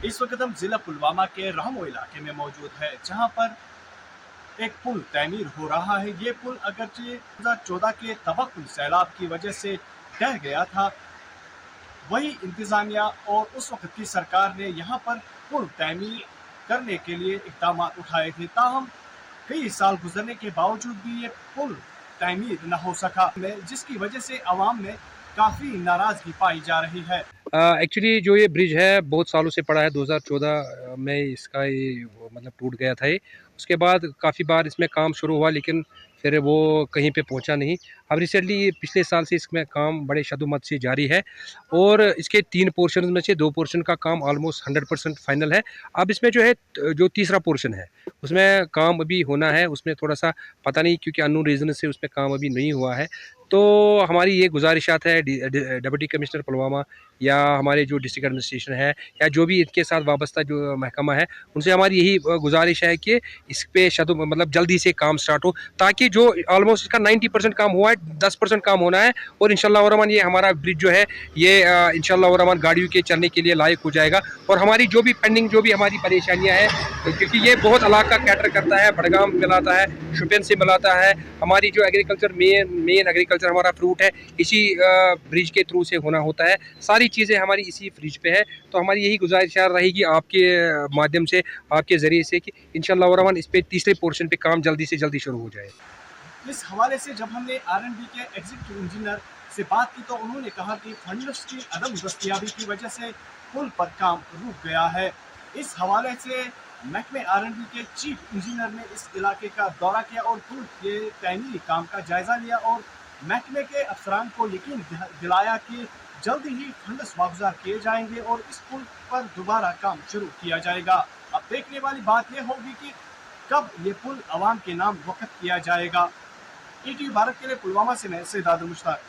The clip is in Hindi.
इस वक्त हम जिला पुलवामा के रहमो इलाके में मौजूद है, जहां पर एक पुल तमीर हो रहा है। ये पुल अगरचे 2014 के तबाहकुन सैलाब की वजह से ढह गया था, वही इंतजामिया और उस वक्त की सरकार ने यहाँ पर पुल तमीर करने के लिए इकदाम उठाए थे। ताहम कई साल गुजरने के बावजूद भी ये पुल तमीर न हो सका, जिसकी वजह से आवाम में काफ़ी नाराज़गी पाई जा रही है। एक्चुअली जो ये ब्रिज है बहुत सालों से पड़ा है। 2014 में इसका ये मतलब टूट गया था ये। उसके बाद काफ़ी बार इसमें काम शुरू हुआ, लेकिन फिर वो कहीं पे पहुंचा नहीं। अब रिसेंटली पिछले साल से इसमें काम बड़े शदुमत से जारी है और इसके 3 पोर्शन में से 2 पोर्शन का काम ऑलमोस्ट 100% फाइनल है। अब इसमें जो है जो तीसरा पोर्शन है उसमें काम अभी होना है। उसमें थोड़ा सा पता नहीं, क्योंकि अननोन रीज़न से उसमें काम अभी नहीं हुआ है। तो हमारी ये गुजारिशात है डिप्टी कमिश्नर पुलवामा या हमारे जो डिस्ट्रिक्ट एडमिनिस्ट्रेशन है या जो भी इनके साथ वाबस्ता जो महकमा है, उनसे हमारी यही गुजारिश है कि इस पे मतलब जल्दी से काम स्टार्ट हो, ताकि जो ऑलमोस्ट इसका 90% काम हुआ है, 10% काम होना है और इंशाल्लाह रहमान ये हमारा ब्रिज जो है ये इंशाल्लाह रहमान गाड़ियों के चलने के लिए लायक हो जाएगा। और हमारी जो भी पेंडिंग जो भी हमारी परेशानियाँ हैं, क्योंकि ये बहुत इलाका कैटर करता है, बड़गाम मिलाता है, शुपियन से मिलाता है। हमारी जो एग्रीकल्चर मेन एग्रीकल्चर हमारा फ्रूट है, इसी ब्रिज के थ्रू से होना होता है। सारी चीज़ें हमारी इसी ब्रिज पे है। तो हमारी यही गुजारिश रहेगी आपके माध्यम से, आपके ज़रिए से, कि इंशाल्लाह रहमान इस पे तीसरे पोर्शन पे काम जल्दी से जल्दी शुरू हो जाए। इस हवाले से जब हमने आरएनबी के एग्जीक्यूटिव इंजीनियर से बात की तो उन्होंने कहा कि फंड्स की अदम दस्तियाबी की वजह से पुल पर काम रुक गया है। इस हवाले से महकमे आरएनबी के चीफ इंजीनियर ने इस इलाके का दौरा किया और पुल के तमीरी काम का जायजा लिया और महकमे के अफसरान को यकीन दिलाया कि जल्दी ही फंड्स वागुजार किए जाएंगे और इस पुल पर दोबारा काम शुरू किया जाएगा। अब देखने वाली बात यह होगी कि कब ये पुल अवाम के नाम वक़्त किया जाएगा। ईटीवी भारत के लिए पुलवामा से मैं सैयद आदिल मुश्ताक।